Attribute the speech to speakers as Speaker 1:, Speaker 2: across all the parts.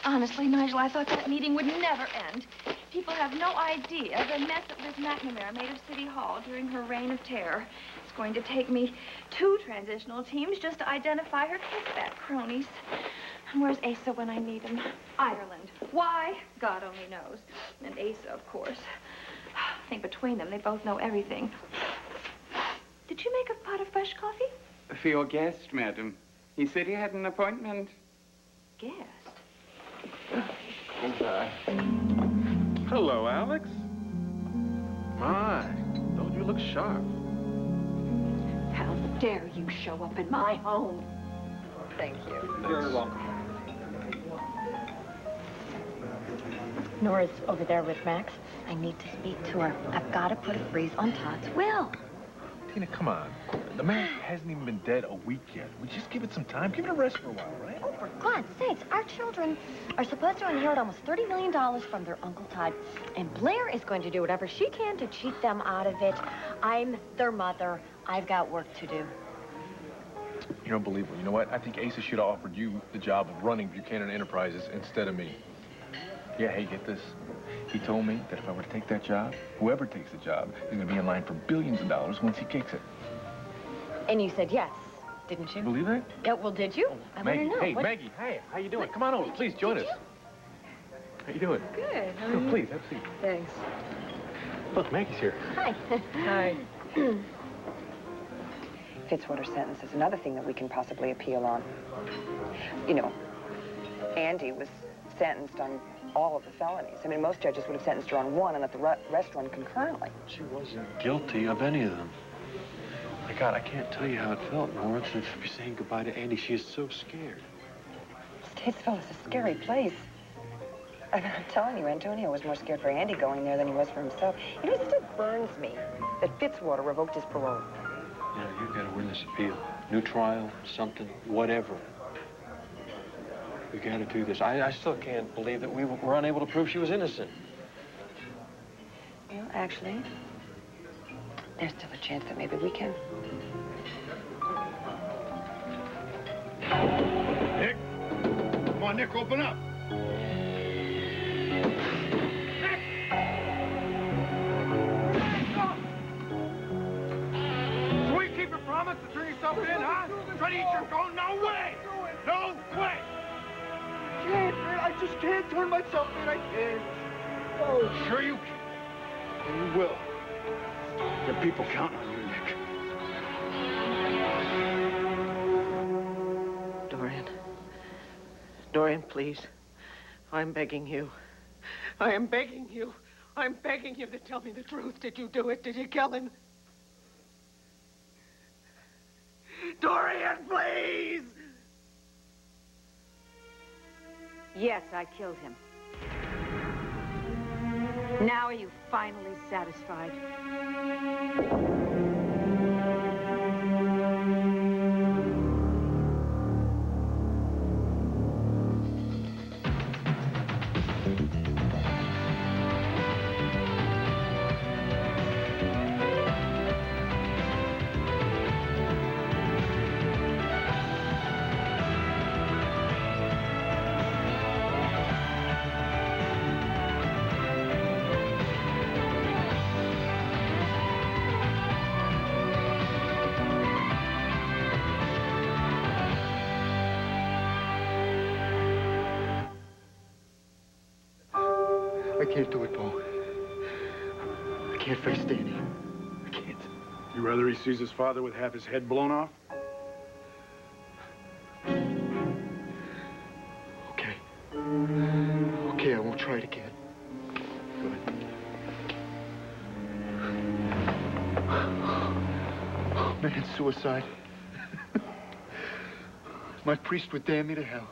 Speaker 1: Honestly, Nigel, I thought that meeting would never end. People have no idea the mess that Liz McNamara made of City Hall during her reign of terror. It's going to take me 2 transitional teams just to identify her kickback cronies. And where's Asa when I need him? Ireland. Why? God only knows. And Asa, of course. I think between them, they both know everything. Did you make a pot of fresh coffee?
Speaker 2: For your guest, madam. He said he had an appointment.
Speaker 1: Guest?
Speaker 2: Goodbye.
Speaker 3: Hello, Alex. My, don't you look sharp?
Speaker 4: How dare you show up in my home?
Speaker 5: Thank you.
Speaker 3: You're welcome.
Speaker 4: Nora's over there with Max. I need to speak to her. I've got to put a freeze on Todd's will.
Speaker 3: Tina, come on. The man hasn't even been dead a week yet. We just give it some time. Give it a rest for a while, right?
Speaker 4: Oh, for God's sakes, our children are supposed to inherit almost $30 million from their Uncle Todd. And Blair is going to do whatever she can to cheat them out of it. I'm their mother. I've got work to do.
Speaker 3: You don't believe me. You know what? I think Asa should have offered you the job of running Buchanan Enterprises instead of me. Yeah, hey, get this. He told me that if I were to take that job, whoever takes the job is going to be in line for billions of dollars once he kicks it.
Speaker 4: And you said yes, didn't you?
Speaker 3: Believe that?
Speaker 4: Yeah, well, did you? I want to
Speaker 3: Maggie,
Speaker 4: know.
Speaker 3: hey, Maggie, hey, how you doing? Come on over, please join us. How you doing?
Speaker 4: Good. How are
Speaker 3: No,
Speaker 4: you?
Speaker 3: please, have a seat.
Speaker 4: Thanks.
Speaker 3: Look, Maggie's here.
Speaker 4: Hi.
Speaker 5: Hi. Fitzwater's sentence is another thing that we can possibly appeal on. You know, Andy was sentenced on all of the felonies. I mean, most judges would have sentenced her on one and let the rest run concurrently.
Speaker 6: She wasn't guilty of any of them. My God, I can't tell you how it felt, Nora, to be saying goodbye to Andy. She is so scared.
Speaker 5: Statesville is a scary place. I'm telling you, Antonio was more scared for Andy going there than he was for himself. You know, it still burns me that Fitzwater revoked his parole.
Speaker 6: Yeah, you've got to win this appeal. New trial, something, whatever. We got to do this. I still can't believe that we were unable to prove she was innocent.
Speaker 5: Well, actually, there's still a chance that maybe we can.
Speaker 7: Nick! Come on, Nick, open up! Nick! So you keep your promise to turn yourself in, huh? Try to eat your phone? No way! No way!
Speaker 8: I can't, man. I just can't turn myself in. I can't.
Speaker 7: Oh, sure you can. And you will. The people count on you, Nick.
Speaker 9: Dorian. Dorian, please. I'm begging you. I am begging you. I'm begging you to tell me the truth. Did you do it? Did you kill him? Dorian, please!
Speaker 4: Yes, I killed him. Now are you finally satisfied?
Speaker 8: I can't do it, Bo. I can't face Danny. I can't.
Speaker 7: You rather he sees his father with half his head blown off?
Speaker 8: Okay. Okay, I won't try it again.
Speaker 7: Good.
Speaker 8: Oh, man, suicide. My priest would damn me to hell.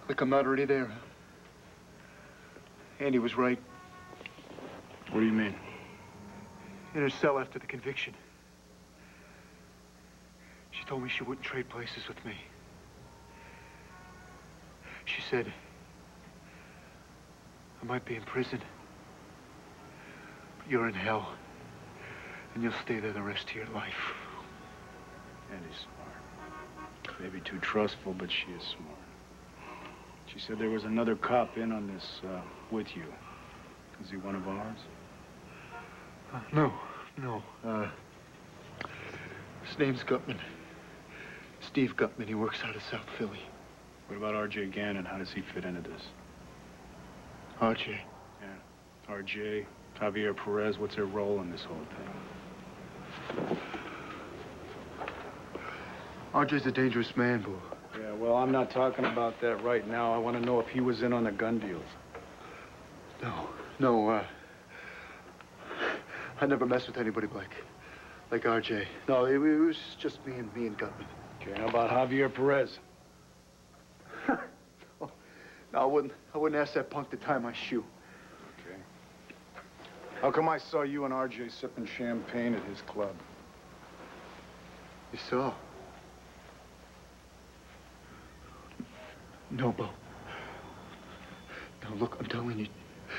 Speaker 8: Like I'm not already there, huh? Andy was right.
Speaker 7: What do you mean?
Speaker 8: In her cell after the conviction. She told me she wouldn't trade places with me. She said I might be in prison, but you're in hell, and you'll stay there the rest of your life.
Speaker 7: Andy's smart. Maybe too trustful, but she is smart. She said there was another cop in on this with you. Is he one of ours?
Speaker 8: No. His name's Gutman. Steve Gutman. He works out of South Philly.
Speaker 7: What about R.J. Gannon? How does he fit into this?
Speaker 8: R.J.
Speaker 7: Yeah. R.J., Javier Perez, what's their role in this whole thing?
Speaker 8: R.J.'s a dangerous man, Boo.
Speaker 7: Yeah, well, I'm not talking about that right now. I want to know if he was in on the gun deals.
Speaker 8: No, I never mess with anybody like R.J. No, it was just me and Gutman.
Speaker 7: Okay, how about Javier Perez?
Speaker 8: No, I wouldn't ask that punk to tie my shoe.
Speaker 7: Okay. How come I saw you and R.J. sipping champagne at his club?
Speaker 8: You saw? No, Bo. No, look, I'm telling you,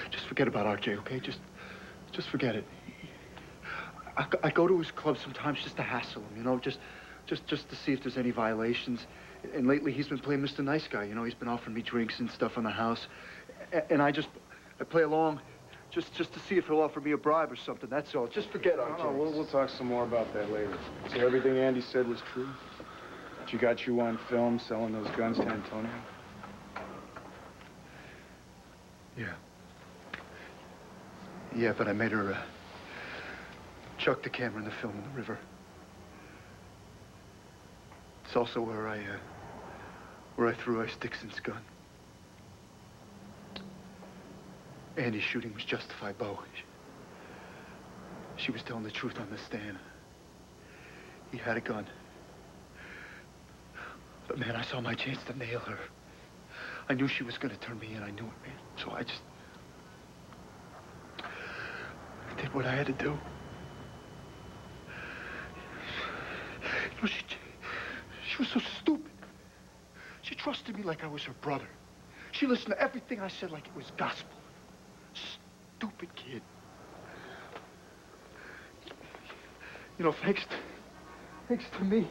Speaker 8: just forget about R.J., okay? Just forget it. I go to his club sometimes just to hassle him, you know, just to see if there's any violations. And lately he's been playing Mr. Nice Guy, you know. He's been offering me drinks and stuff in the house. And I play along just to see if he'll offer me a bribe or something. That's all. Just forget R.J.
Speaker 7: No, we'll talk some more about that later. So everything Andy said was true? She got you on film selling those guns to Antonio?
Speaker 8: Yeah. Yeah, but I made her chuck the camera and the film in the river. It's also where I threw Ice Dixon's gun. Andy's shooting was justified, Bo. She was telling the truth on the stand. He had a gun. But, man, I saw my chance to nail her. I knew she was going to turn me in. I knew it, man. So I did what I had to do. You know, she was so stupid. She trusted me like I was her brother. She listened to everything I said like it was gospel. Stupid kid. You know, thanks to me.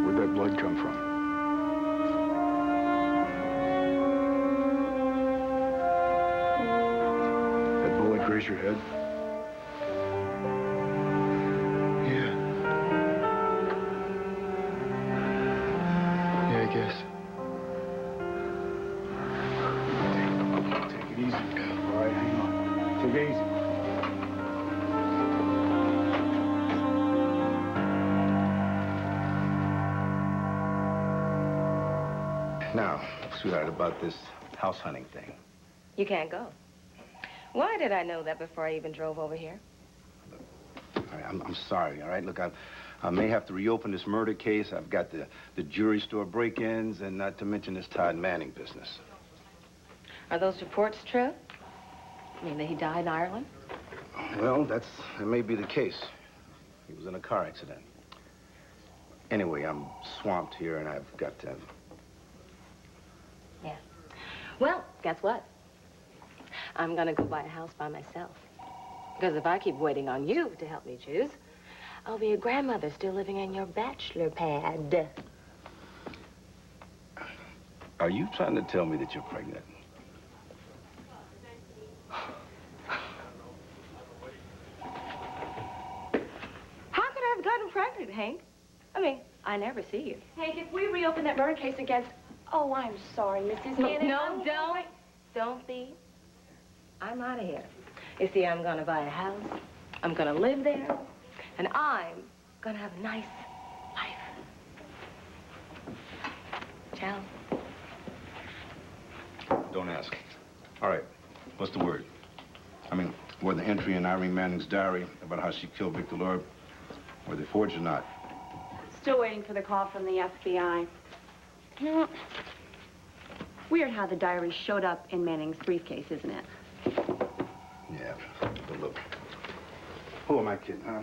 Speaker 7: Where'd that blood come from? That bullet grazed your head?
Speaker 8: Yeah, I guess.
Speaker 7: Take it easy. All right, hang on. Take it easy.
Speaker 10: Now, sweetheart, about this house hunting thing.
Speaker 11: You can't go. Why did I know that before I even drove over here?
Speaker 10: All right, I'm sorry, all right? Look, I may have to reopen this murder case. I've got the jewelry store break-ins, and not to mention this Todd Manning business.
Speaker 11: Are those reports true? I mean, that he died in Ireland?
Speaker 10: Well, that may be the case. He was in a car accident. Anyway, I'm swamped here, and I've got to...
Speaker 11: Yeah. Well, guess what? I'm gonna go buy a house by myself. Because if I keep waiting on you to help me choose, I'll be a grandmother still living in your bachelor pad.
Speaker 10: Are you trying to tell me that you're pregnant?
Speaker 11: How could I have gotten pregnant, Hank? I mean, I never see you.
Speaker 4: Hank, if we reopen that murder case against... Oh, I'm sorry, Mrs. Gannon.
Speaker 11: No, don't be. I'm out of here. You see, I'm gonna buy a house. I'm gonna live there. And I'm gonna have a nice life. Ciao.
Speaker 10: Don't ask. All right, what's the word? I mean, were the entry in Irene Manning's diary about how she killed Victor Lord, were they forged or not?
Speaker 4: Still waiting for the call from the FBI. You know, weird how the diary showed up in Manning's briefcase, isn't it?
Speaker 10: Yeah, but look, who am I kidding, huh?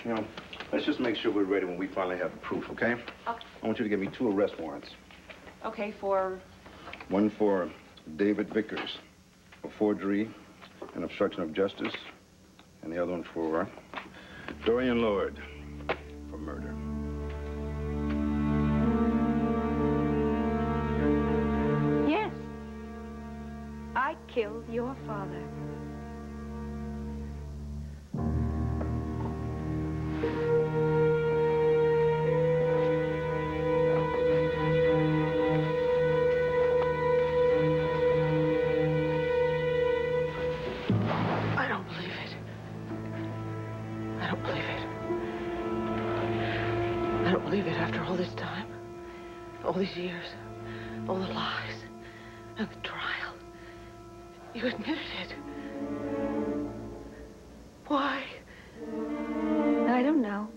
Speaker 10: You know, let's just make sure we're ready when we finally have the proof, okay?
Speaker 4: Okay.
Speaker 10: I want you to give me 2 arrest warrants.
Speaker 4: Okay, for...
Speaker 10: One for David Vickers for forgery and obstruction of justice, and the other one for Dorian Lord for murder.
Speaker 12: killed your father.
Speaker 9: I don't believe it. I don't believe it. I don't believe it after all this time. All these years. All the lies. And the trial. You admitted it. Why?
Speaker 12: I don't know.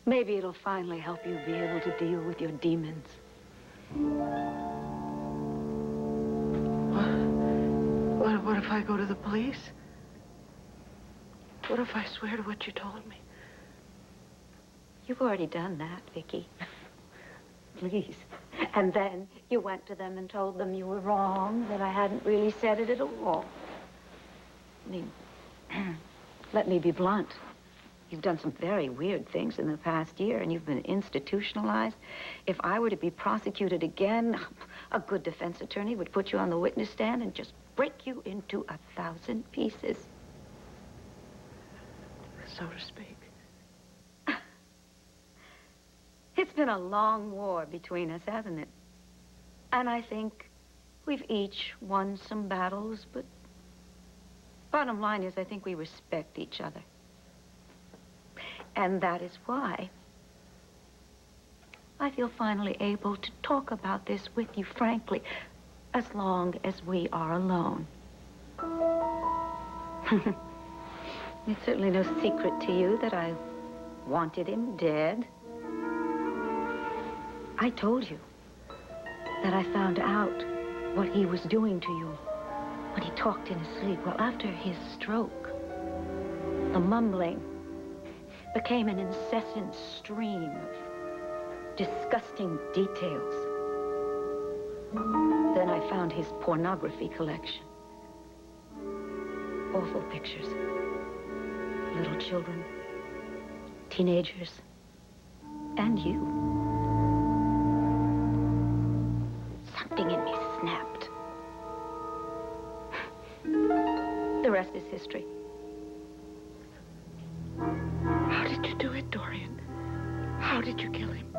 Speaker 12: Maybe it'll finally help you be able to deal with your demons.
Speaker 9: What if I go to the police? What if I swear to what you told me?
Speaker 12: You've already done that, Vicky. Please. And then you went to them and told them you were wrong, that I hadn't really said it at all. I mean, let me be blunt. You've done some very weird things in the past year, and you've been institutionalized. If I were to be prosecuted again, a good defense attorney would put you on the witness stand and just break you into 1,000 pieces.
Speaker 9: So to speak.
Speaker 12: It's been a long war between us, hasn't it? And I think we've each won some battles, but bottom line is I think we respect each other. And that is why I feel finally able to talk about this with you frankly, as long as we are alone. It's certainly no secret to you that I wanted him dead. I told you that I found out what he was doing to you when he talked in his sleep. Well, after his stroke, the mumbling became an incessant stream of disgusting details. Then I found his pornography collection. Awful pictures. Little children, teenagers, and you. Something in me snapped. The rest is history.
Speaker 9: How did you do it, Dorian? How did you kill him?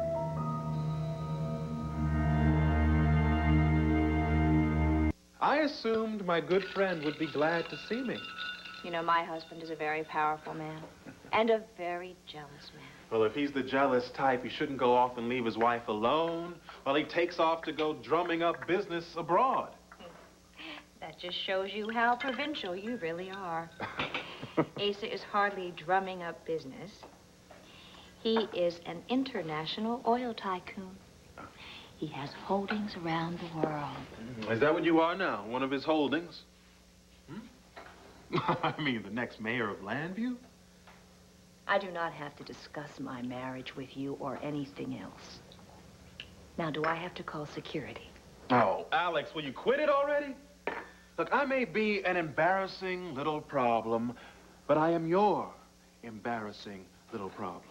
Speaker 6: I assumed my good friend would be glad to see me.
Speaker 1: You know, my husband is a very powerful man. And a very jealous man.
Speaker 6: Well, if he's the jealous type, he shouldn't go off and leave his wife alone while he takes off to go drumming up business abroad.
Speaker 1: That just shows you how provincial you really are. Asa is hardly drumming up business. He is an international oil tycoon. He has holdings around the world.
Speaker 6: Is that what you are now? One of his holdings? I mean, the next mayor of Landview?
Speaker 1: I do not have to discuss my marriage with you or anything else. Now, do I have to call security?
Speaker 6: Oh, Alex, will you quit it already? Look, I may be an embarrassing little problem, but I am your embarrassing little problem.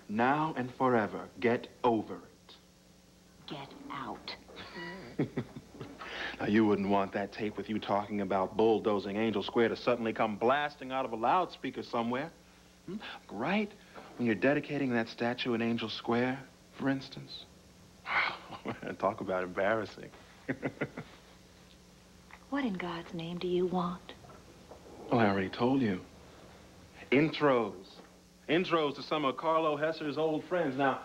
Speaker 6: Now and forever, get over it.
Speaker 1: Get out.
Speaker 6: Now, you wouldn't want that tape with you talking about bulldozing Angel Square to suddenly come blasting out of a loudspeaker somewhere. Right when you're dedicating that statue in Angel Square, for instance. Talk about embarrassing.
Speaker 1: What in God's name do you want?
Speaker 6: Well, I already told you. Intros. Intros to some of Carlo Hesser's old friends. Now,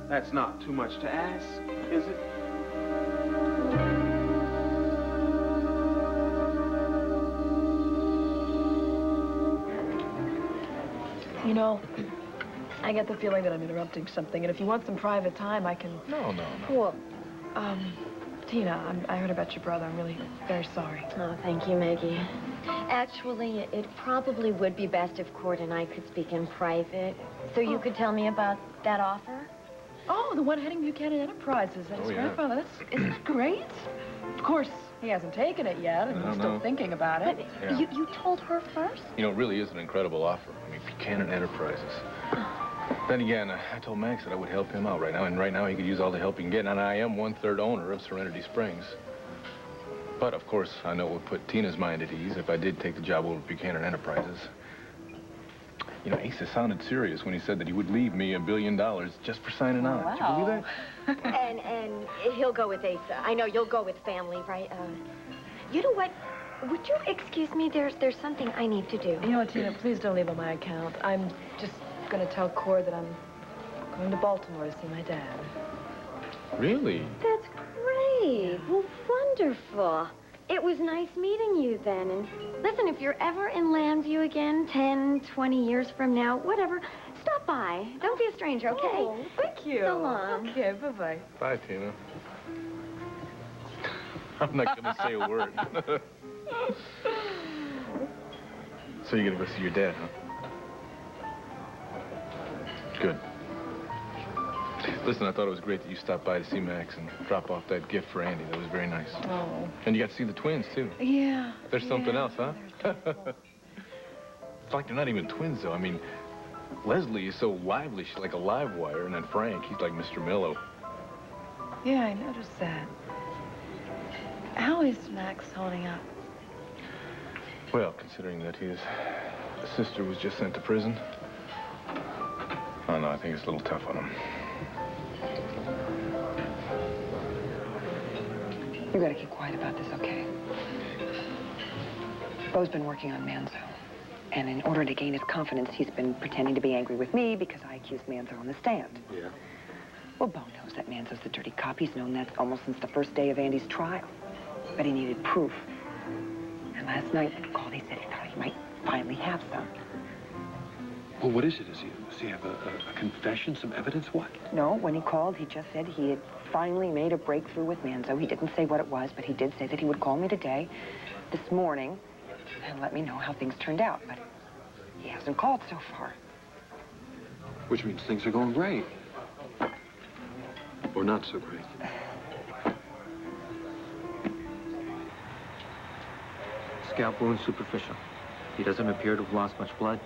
Speaker 6: that's not too much to ask, is it?
Speaker 13: You know, I get the feeling that I'm interrupting something, and if you want some private time, I can...
Speaker 3: No.
Speaker 13: Well, Tina, I heard about your brother. I'm really very sorry.
Speaker 4: Oh, thank you, Maggie. Actually, it probably would be best if Court and I could speak in private. So you could tell me about that offer?
Speaker 13: Oh, the one heading Buchanan Enterprises. That's his grandfather. Isn't that great? Of course, he hasn't taken it yet, and he's still thinking about it.
Speaker 4: But you told her first?
Speaker 3: You know, it really is an incredible offer. I mean, Buchanan Enterprises. Then again, I told Max that I would help him out right now, and right now he could use all the help he can get, and I am 1/3 owner of Serenity Springs. But, of course, I know it would put Tina's mind at ease if I did take the job over at Buchanan Enterprises. You know, Asa sounded serious when he said that he would leave me $1 billion just for signing on.
Speaker 4: Wow.
Speaker 3: Did you believe that?
Speaker 4: And he'll go with Asa. I know you'll go with family, right? You know what? Would you excuse me? There's something I need to do.
Speaker 13: You know what, Tina, please don't leave on my account. I'm just going to tell Cord that I'm going to Baltimore to see my dad.
Speaker 3: Really?
Speaker 4: That's great. Well, wonderful. It was nice meeting you then. And listen, if you're ever in Lambview again, 10, 20 years from now, whatever, stop by. Don't be a stranger, okay?
Speaker 13: Oh, thank you.
Speaker 4: So long.
Speaker 13: Okay, bye-bye.
Speaker 3: Bye, Tina. I'm not going to say a word. So you're going to go see your dad, huh? Good. Listen, I thought it was great that you stopped by to see Max and drop off that gift for Andy. That was very nice.
Speaker 13: Oh.
Speaker 3: And you got to see the twins, too.
Speaker 13: Yeah.
Speaker 3: There's something else, huh? It's like they're not even twins, though. I mean, Leslie is so lively. She's like a live wire. And then Frank, he's like Mr. Mellow.
Speaker 13: Yeah, I noticed that. How is Max holding up?
Speaker 3: Well, considering that his sister was just sent to prison, I don't know, I think it's a little tough on him.
Speaker 5: You gotta keep quiet about this, okay? Bo's been working on Manzo. And in order to gain his confidence, he's been pretending to be angry with me because I accused Manzo on the stand.
Speaker 3: Yeah?
Speaker 5: Well, Bo knows that Manzo's the dirty cop. He's known that almost since the first day of Andy's trial. But he needed proof. And last night, when he called, he said he thought he might finally have some.
Speaker 14: Well, what is it? Does he have a confession, some evidence? What?
Speaker 5: No, when he called, he just said he had finally made a breakthrough with Manzo. He didn't say what it was, but he did say that he would call me today, this morning, and let me know how things turned out. But he hasn't called so far.
Speaker 14: Which means things are going great. Or not so great.
Speaker 15: Scalp wound superficial. He doesn't appear to have lost much blood.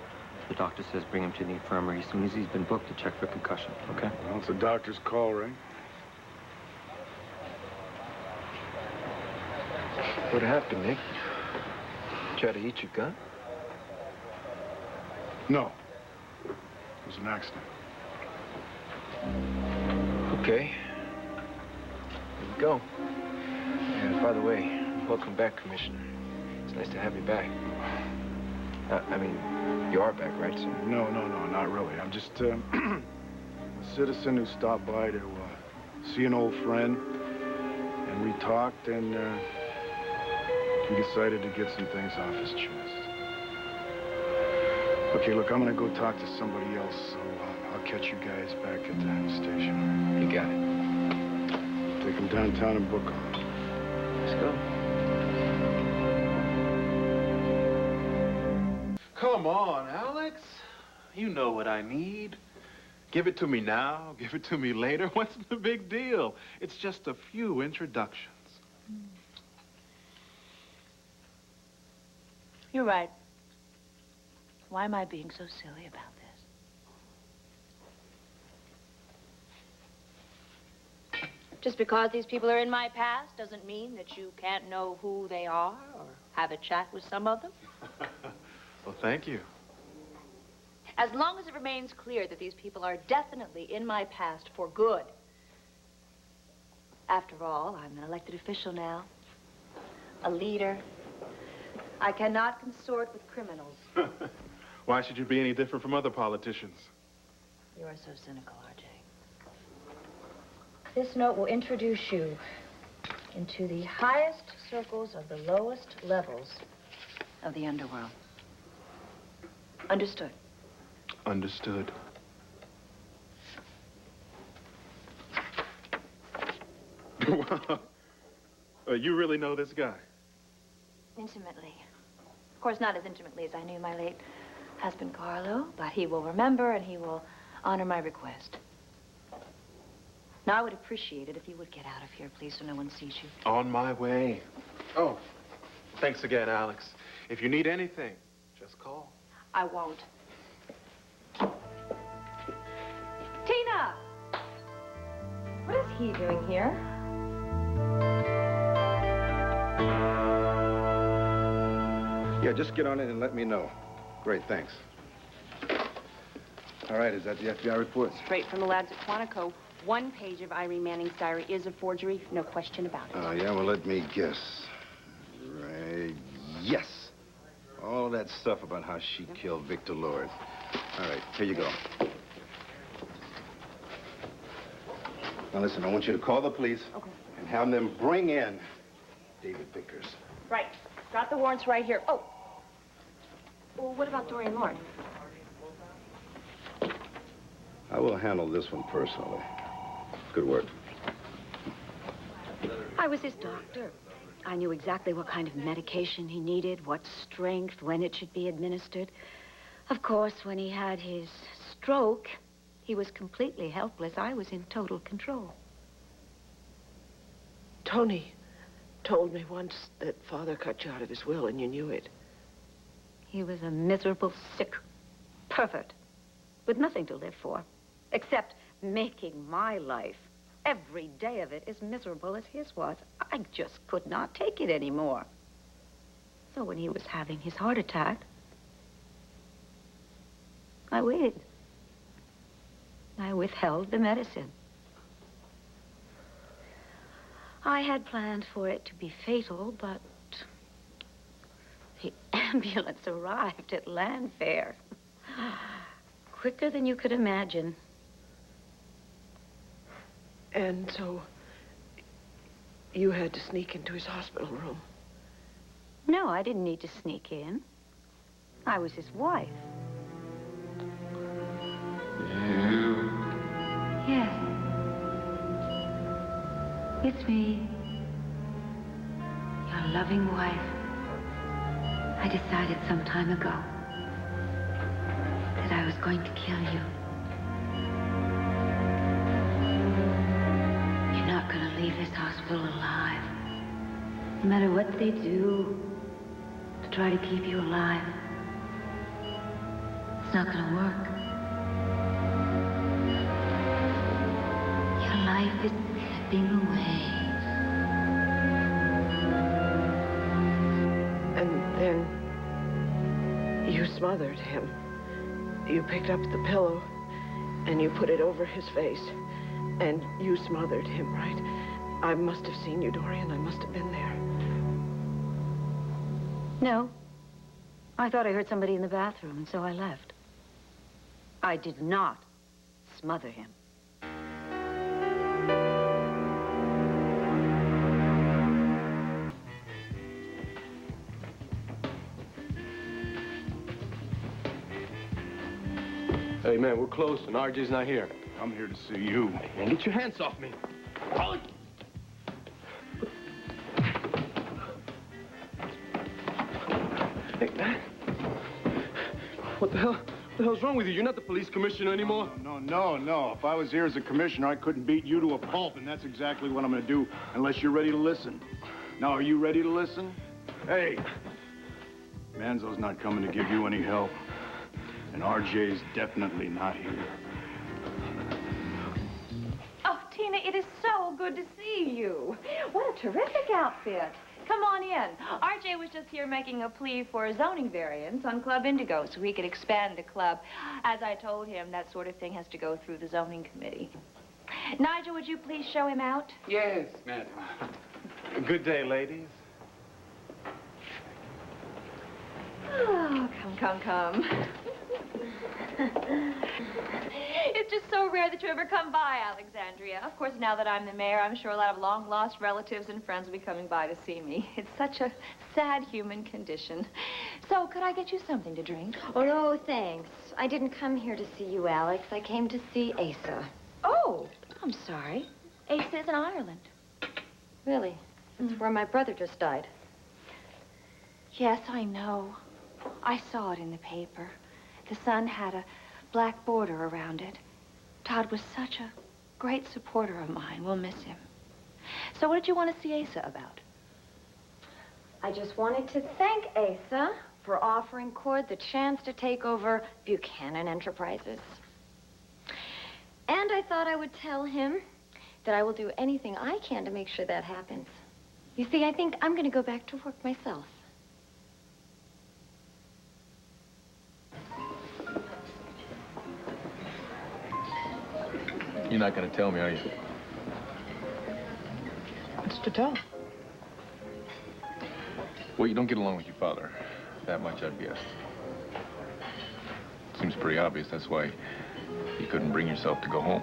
Speaker 15: The doctor says bring him to the infirmary as soon as he's been booked to check for concussion, okay?
Speaker 7: Well, it's a doctor's call, right?
Speaker 3: What happened, Nick? Try to eat your gun?
Speaker 7: No. It was an accident.
Speaker 3: Okay. Here we go. And by the way, welcome back, Commissioner. It's nice to have you back. I mean, you are back, right, sir?
Speaker 7: No, not really. I'm just a citizen who stopped by to see an old friend. And we talked, and he decided to get some things off his chest. Okay, look, I'm gonna go talk to somebody else, so I'll catch you guys back at the station.
Speaker 3: You got it.
Speaker 7: Take them downtown and book them.
Speaker 3: Let's go.
Speaker 6: Come on, Alex. You know what I need. Give it to me now, give it to me later. What's the big deal? It's just a few introductions.
Speaker 12: You're right. Why am I being so silly about this? Just because these people are in my past doesn't mean that you can't know who they are or have a chat with some of them.
Speaker 6: Well, thank you.
Speaker 12: As long as it remains clear that these people are definitely in my past for good. After all, I'm an elected official now. A leader. I cannot consort with criminals.
Speaker 6: Why should you be any different from other politicians?
Speaker 12: You are so cynical, RJ. This note will introduce you into the highest circles of the lowest levels of the underworld. Understood?
Speaker 6: Understood. Wow. You really know this guy?
Speaker 1: Intimately. Of course, not as intimately as I knew my late husband, Carlo, but he will remember and he will honor my request. Now, I would appreciate it if you would get out of here, please, so no one sees you.
Speaker 6: On my way. Oh, thanks again, Alex. If you need anything, just call.
Speaker 1: I won't. Tina!
Speaker 4: What is he doing here?
Speaker 10: Yeah, just get on it and let me know. Great, thanks. All right, is that the FBI report?
Speaker 16: Straight from the lads at Quantico. 1 page of Irene Manning's diary is a forgery, no question about it.
Speaker 10: Oh, yeah, well, let me guess. Right, yes. All that stuff about how she killed Victor Lord. All right, here you go. Now, listen, I want you to call the police and have them bring in David Vickers.
Speaker 16: Right. Got the warrants right here. Oh. Well, what about Dorian Lord?
Speaker 10: I will handle this one personally. Good work.
Speaker 12: I was his doctor. I knew exactly what kind of medication he needed, what strength, when it should be administered. Of course, when he had his stroke, he was completely helpless. I was in total control.
Speaker 9: Tony told me once that Father cut you out of his will, and you knew it.
Speaker 12: He was a miserable, sick pervert with nothing to live for, except making my life, every day of it, as miserable as his was. I just could not take it anymore. So when he was having his heart attack, I waited. I withheld the medicine. I had planned for it to be fatal, but the ambulance arrived at Landfair. Quicker than you could imagine.
Speaker 9: And so you had to sneak into his hospital room?
Speaker 12: No, I didn't need to sneak in. I was his wife.
Speaker 2: You?
Speaker 12: Yes. It's me. Your loving wife. I decided some time ago that I was going to kill you. You're not going to leave this hospital alive. No matter what they do to try to keep you alive, it's not going to work. Your life is slipping away.
Speaker 9: And then you smothered him. You picked up the pillow and you put it over his face. And you smothered him, right? I must have seen you, Dorian. I must have been there.
Speaker 12: No. I thought I heard somebody in the bathroom, and so I left. I did not smother him.
Speaker 3: Hey, man, we're close, and RJ's not here.
Speaker 7: I'm here to see you.
Speaker 3: Hey, man, get your hands off me. Oh. Hey, man. What the hell? What the hell's wrong with you? You're not the police commissioner anymore.
Speaker 7: No. If I was here as a commissioner, I couldn't beat you to a pulp, and that's exactly what I'm going to do, unless you're ready to listen. Now, are you ready to listen? Hey, Manzo's not coming to give you any help, and RJ's definitely not here.
Speaker 1: Oh, Tina, it is so good to see you. What a terrific outfit. Come on in. RJ was just here making a plea for a zoning variance on Club Indigo so he could expand the club. As I told him, that sort of thing has to go through the zoning committee. Nigel, would you please show him out?
Speaker 2: Yes, madam.
Speaker 6: Good day, ladies.
Speaker 1: Oh, come. It's just so rare that you ever come by, Alexandria. Of course, now that I'm the mayor, I'm sure a lot of long-lost relatives and friends will be coming by to see me. It's such a sad human condition. So, could I get you something to drink?
Speaker 4: Oh, no, thanks. I didn't come here to see you, Alex. I came to see Asa.
Speaker 1: Oh, I'm sorry.
Speaker 4: Asa is in Ireland. Really? That's where my brother just died.
Speaker 1: Yes, I know. I saw it in the paper. The sun had a black border around it. Todd was such a great supporter of mine. We'll miss him. So what did you want to see Asa about?
Speaker 4: I just wanted to thank Asa for offering Cord the chance to take over Buchanan Enterprises. And I thought I would tell him that I will do anything I can to make sure that happens. You see, I think I'm going to go back to work myself.
Speaker 3: You're not going to tell me, are you?
Speaker 13: What's to tell?
Speaker 3: Well, you don't get along with your father. That much I've guessed. Seems pretty obvious. That's why you couldn't bring yourself to go home.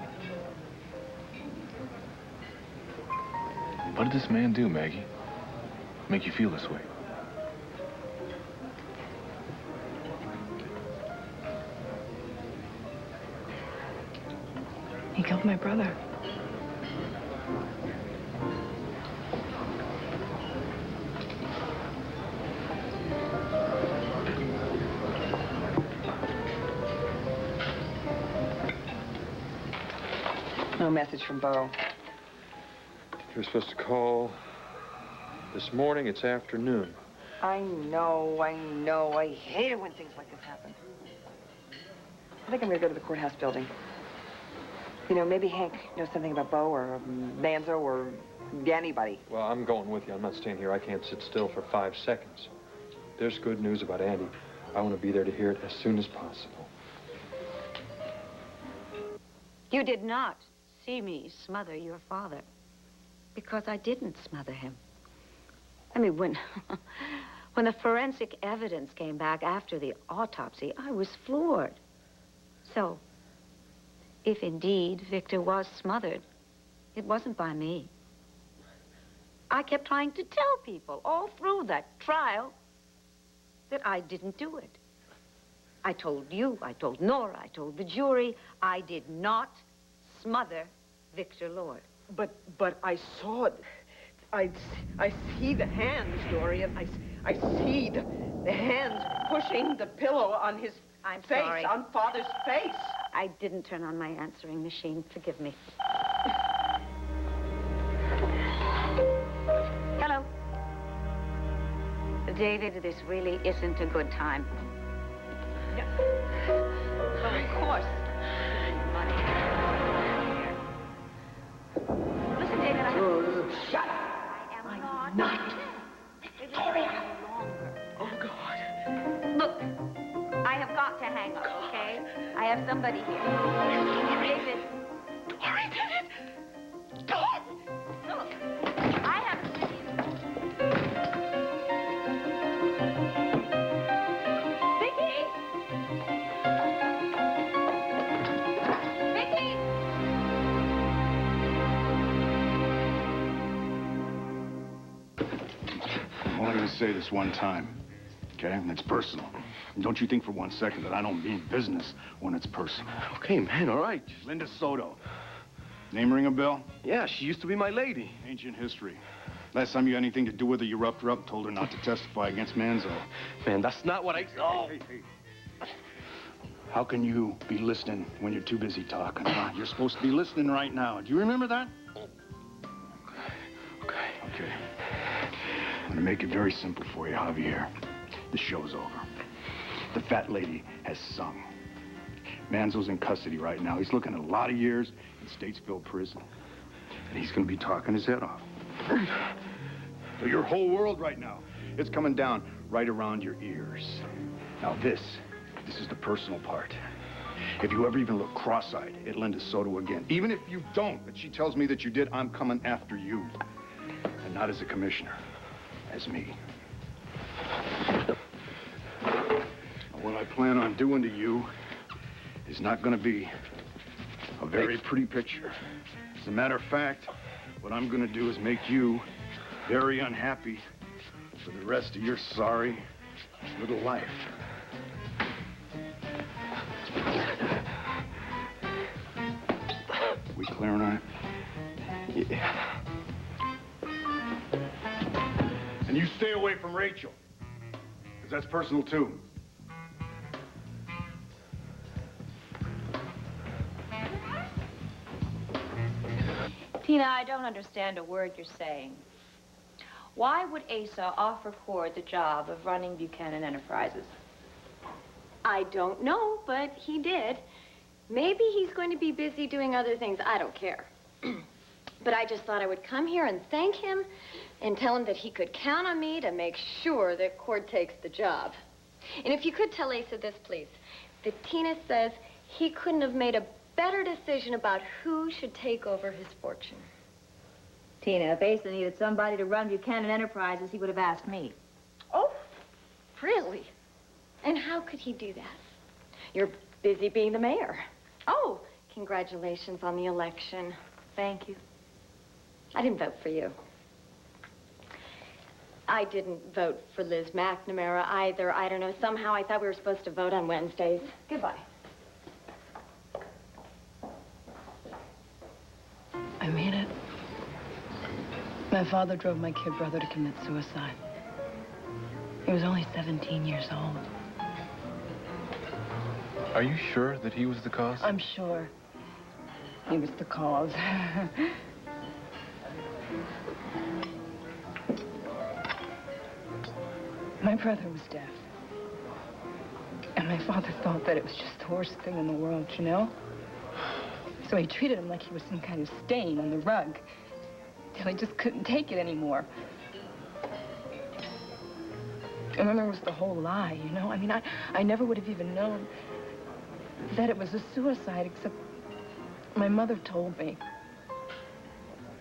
Speaker 3: What did this man do, Maggie? Make you feel this way?
Speaker 13: He killed my brother.
Speaker 5: No message from Bo.
Speaker 15: You're supposed to call this morning. It's afternoon.
Speaker 5: I know. I hate it when things like this happen. I think I'm gonna go to the courthouse building. You know, maybe Hank knows something about Bo or Manzo or anybody.
Speaker 15: Well, I'm going with you. I'm not staying here. I can't sit still for 5 seconds. There's good news about Andy. I want to be there to hear it as soon as possible.
Speaker 12: You did not see me smother your father, because I didn't smother him. I mean, when the forensic evidence came back after the autopsy, I was floored. So, if indeed Victor was smothered, it wasn't by me. I kept trying to tell people all through that trial that I didn't do it. I told you, I told Nora, I told the jury, I did not smother Victor Lord.
Speaker 9: But I saw it. I see the hands, Dorian. I see the hands pushing the pillow on his face,
Speaker 12: sorry.
Speaker 9: on Father's face.
Speaker 12: I didn't turn on my answering machine. Forgive me. Hello. David, this really isn't a good time. No. Well, of course. Money. Listen, David,
Speaker 9: Shut up.
Speaker 12: I am
Speaker 9: not.
Speaker 12: Victoria.
Speaker 9: Oh, God.
Speaker 12: Look, I have got to hang up, okay? I have somebody here. David.
Speaker 9: Dory did it. Dory.
Speaker 12: Look, I haven't seen you. Vicky! Vicky!
Speaker 7: I'm only going to say this one time, okay? And it's personal. And don't you think for 1 second that I don't mean business when it's personal.
Speaker 14: Okay, man, all right.
Speaker 7: Linda Soto. Name ring a bell?
Speaker 14: Yeah, she used to be my lady.
Speaker 7: Ancient history. Last time you had anything to do with her, you roughed her up and told her not to testify against Manzo.
Speaker 14: Man, that's not what I... Oh!
Speaker 7: Hey. How can you be listening when you're too busy talking, huh? You're supposed to be listening right now. Do you remember that? Okay. I'm gonna make it very simple for you, Javier. The show's over. The fat lady has sung. Manzo's in custody right now. He's looking at a lot of years in Statesville prison. And he's gonna be talking his head off. So your whole world right now, it's coming down right around your ears. Now this is the personal part. If you ever even look cross-eyed at Linda Soto again, even if you don't, but she tells me that you did, I'm coming after you. And not as a commissioner, as me. What I plan on doing to you is not going to be a very pretty picture. As a matter of fact, what I'm going to do is make you very unhappy for the rest of your sorry little life. We clear on it?
Speaker 14: Yeah.
Speaker 7: And you stay away from Rachel, because that's personal too.
Speaker 1: Tina, I don't understand a word you're saying. Why would Asa offer Cord the job of running Buchanan Enterprises?
Speaker 4: I don't know, but he did. Maybe he's going to be busy doing other things. I don't care. But I just thought I would come here and thank him and tell him that he could count on me to make sure that Cord takes the job. And if you could tell Asa this, please, that Tina says he couldn't have made a better decision about who should take over his fortune.
Speaker 17: Tina, if Asa needed somebody to run Buchanan Enterprises, he would have asked me.
Speaker 4: Oh, really? And how could he do that? You're busy being the mayor. Oh, congratulations on the election.
Speaker 17: Thank you.
Speaker 4: I didn't vote for you. I didn't vote for Liz McNamara either. I don't know. Somehow I thought we were supposed to vote on Wednesdays. Goodbye.
Speaker 13: I made it. My father drove my kid brother to commit suicide. He was only 17 years old.
Speaker 3: Are you sure that he was the cause?
Speaker 13: I'm sure he was the cause. My brother was deaf. And my father thought that it was just the worst thing in the world, you know? So he treated him like he was some kind of stain on the rug. Till he just couldn't take it anymore. And then there was the whole lie, you know? I mean, I never would have even known that it was a suicide, except my mother told me.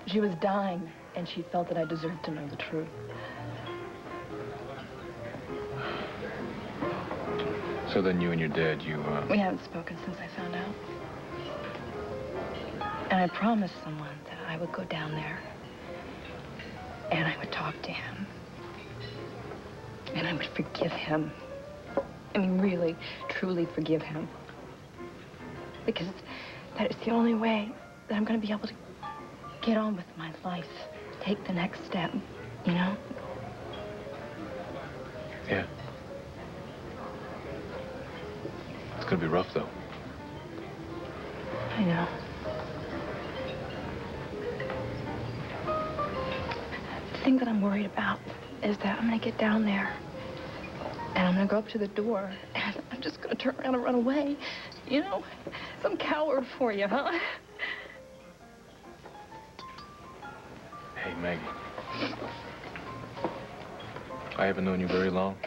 Speaker 13: She was dying, and she felt that I deserved to know the truth.
Speaker 3: So then you and your dad,
Speaker 13: We haven't spoken since I found out. And I promised someone that I would go down there, and I would talk to him. And I would forgive him. I mean, really, truly forgive him. Because that is the only way that I'm going to be able to get on with my life, take the next step, you know?
Speaker 3: Yeah. It's going to be rough, though.
Speaker 13: I know. The thing that I'm worried about is that I'm going to get down there, and I'm going to go up to the door, and I'm just going to turn around and run away. You know, some coward for you, huh?
Speaker 3: Hey, Maggie. I haven't known you very long.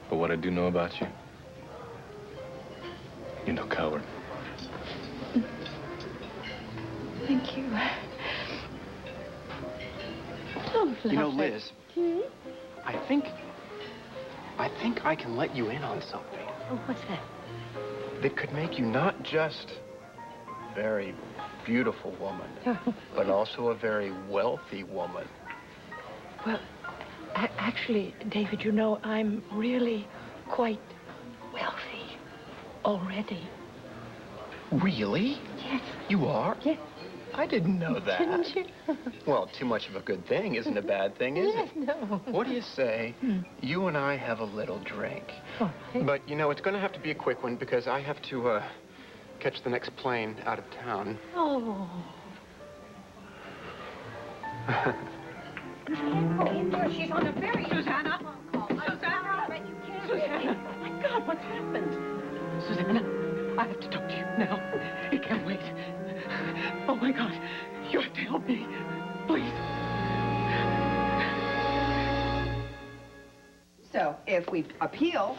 Speaker 3: But what I do know about you, you're no coward.
Speaker 13: Thank you.
Speaker 14: You know, Liz, I think I can let you in on something.
Speaker 12: Oh, what's that?
Speaker 14: That could make you not just a very beautiful woman, but also a very wealthy woman.
Speaker 9: Well, actually, David, you know, I'm really quite wealthy already.
Speaker 14: Really?
Speaker 9: Yes.
Speaker 14: You are?
Speaker 9: Yes.
Speaker 14: I didn't know that.
Speaker 9: Didn't you?
Speaker 14: Well, too much of a good thing isn't a bad thing, is it?
Speaker 9: No.
Speaker 14: What do you say you and I have a little drink?
Speaker 9: Oh, hey.
Speaker 14: But, you know, it's going to have to be a quick one because I have to catch the next plane out of town.
Speaker 9: Oh.
Speaker 12: She's on a very... Susanna! Susanna! You can't...
Speaker 9: Susanna! Oh, my God, what's happened? Susanna, I have to talk to you now. It can't wait. Oh, my God. You have to help me. Please.
Speaker 5: So, if we appeal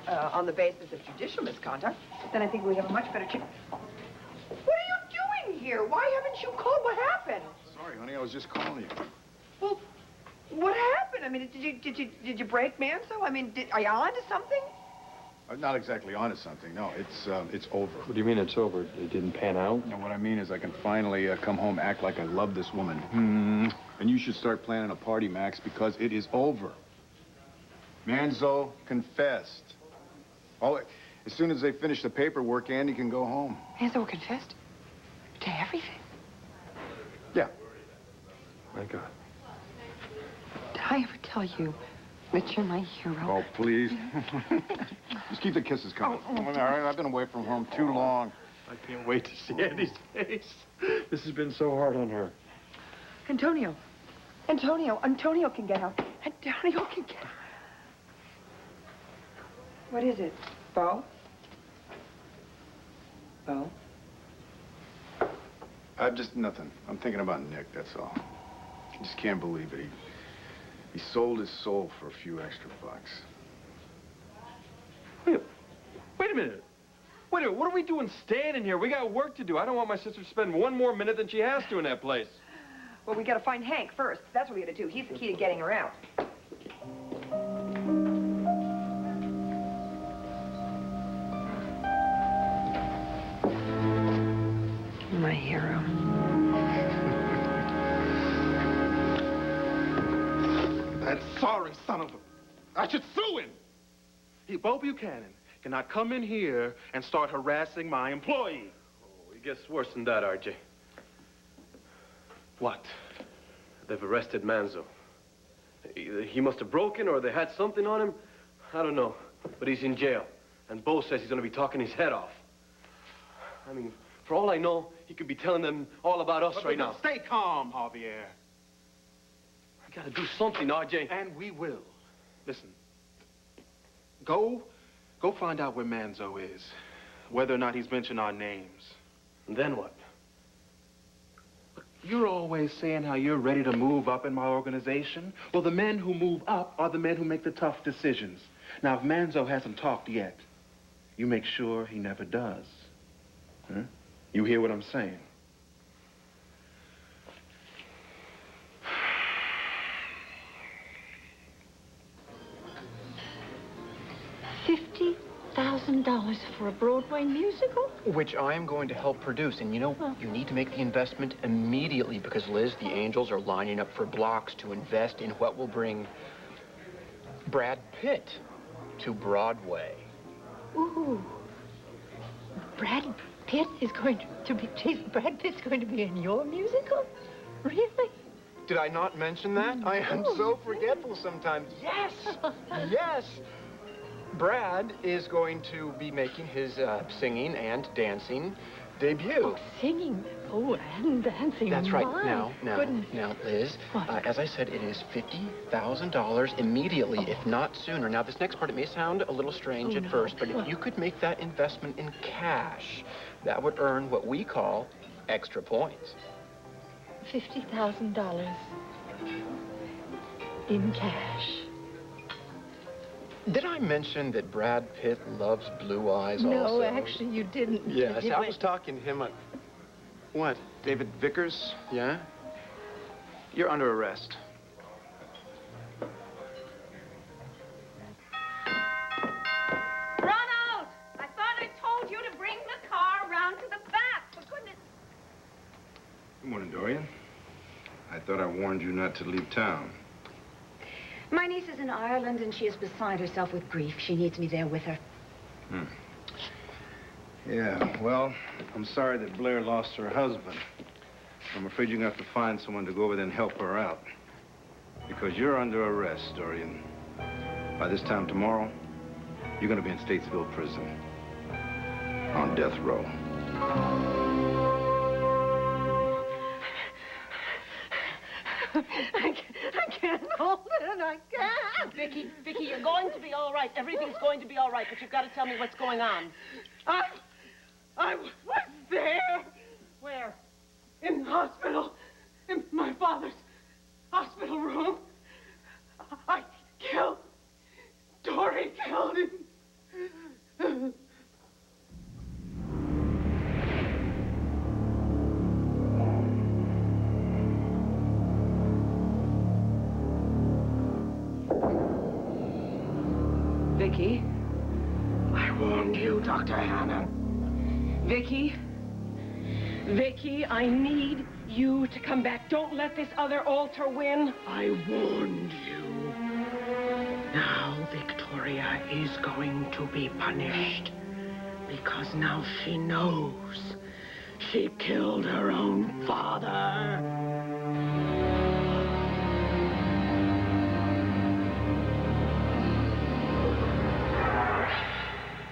Speaker 5: on the basis of judicial misconduct, then I think we have a much better chance. What are you doing here? Why haven't you called? What happened?
Speaker 7: Sorry, honey, I was just calling you.
Speaker 5: Well, what happened? I mean, did you break Manso? I mean, are you on to something?
Speaker 7: I'm not exactly onto something. No, it's over.
Speaker 14: What do you mean it's over? It didn't pan out?
Speaker 7: No, what I mean is I can finally come home, act like I love this woman. And you should start planning a party, Max, because it is over. Manzo confessed. As soon as they finish the paperwork, Andy can go home.
Speaker 5: Manzo confessed to everything.
Speaker 7: Yeah.
Speaker 14: My God.
Speaker 5: Did I ever tell you that you're my hero?
Speaker 7: Oh, please. Just keep the kisses coming. All right, I've been away from home too long.
Speaker 14: I can't wait to see Andy's face. This has been so hard on her.
Speaker 5: Antonio can get out. Antonio can get out. What is it? Bo? Bo?
Speaker 7: I'm just nothing. I'm thinking about Nick, that's all. I just can't believe it. He sold his soul for a few extra bucks.
Speaker 14: Wait a minute.
Speaker 3: Wait a minute, what are we doing standing here? We got work to do. I don't want my sister to spend one more minute than she has to in that place.
Speaker 5: Well, we gotta find Hank first. That's what we gotta do. He's the key to getting her out. My hero.
Speaker 6: That sorry son of a... I should sue him! Bo Buchanan cannot come in here and start harassing my employee.
Speaker 18: Oh, it gets worse than that, RJ.
Speaker 6: What?
Speaker 18: They've arrested Manzo. Either he must have broken or they had something on him. I don't know. But he's in jail. And Bo says he's going to be talking his head off. I mean, for all I know, he could be telling them all about us right now.
Speaker 6: Stay calm, Javier.
Speaker 18: I gotta do something, RJ.
Speaker 6: And we will. Listen. Go find out where Manzo is. Whether or not he's mentioned our names.
Speaker 18: And then what?
Speaker 6: You're always saying how you're ready to move up in my organization. Well, the men who move up are the men who make the tough decisions. Now, if Manzo hasn't talked yet, you make sure he never does. Huh? You hear what I'm saying?
Speaker 12: $50,000 for a Broadway musical?
Speaker 14: Which I am going to help produce. And you know, you need to make the investment immediately because, Liz, the Angels are lining up for blocks to invest in what will bring Brad Pitt to Broadway.
Speaker 12: Ooh. Brad Pitt is going to be... Brad Pitt's going to be in your musical? Really?
Speaker 14: Did I not mention that? I am so forgetful sometimes. Yes! Yes! Brad is going to be making his singing and dancing debut.
Speaker 12: Oh, singing. Oh, and dancing.
Speaker 14: That's right.
Speaker 12: My
Speaker 14: Now,
Speaker 12: goodness.
Speaker 14: Liz, as I said, it is $50,000 immediately, if not sooner. Now, this next part, it may sound a little strange at first, but if you could make that investment in cash, that would earn what we call extra points.
Speaker 12: $50,000 in cash.
Speaker 14: Did I mention that Brad Pitt loves blue eyes also?
Speaker 12: No, actually, you didn't.
Speaker 14: Yes, I was talking to him. What?
Speaker 19: David Vickers?
Speaker 14: Yeah?
Speaker 19: You're under arrest.
Speaker 1: Ronald! I thought I told you to bring the car around to the back. For goodness...
Speaker 7: Good morning, Dorian. I thought I warned you not to leave town.
Speaker 20: My niece is in Ireland, and she is beside herself with grief. She needs me there with her.
Speaker 7: Yeah, well, I'm sorry that Blair lost her husband. I'm afraid you're going to have to find someone to go over there and help her out. Because you're under arrest, Dorian. By this time tomorrow, you're going to be in Statesville Prison. On death row.
Speaker 9: I can't hold it. I can't.
Speaker 21: Vicky, you're going to be all right. Everything's going to be all right, but you've got to tell me what's going on.
Speaker 9: I was there.
Speaker 21: Where?
Speaker 9: In the hospital. In my father's hospital room. I killed... Dory killed him. Vicky, I warned you, Dr. Hannah. Vicky, I need you to come back. Don't let this other Oltl win. I warned you. Now Victoria is going to be punished because now she knows she killed her own father.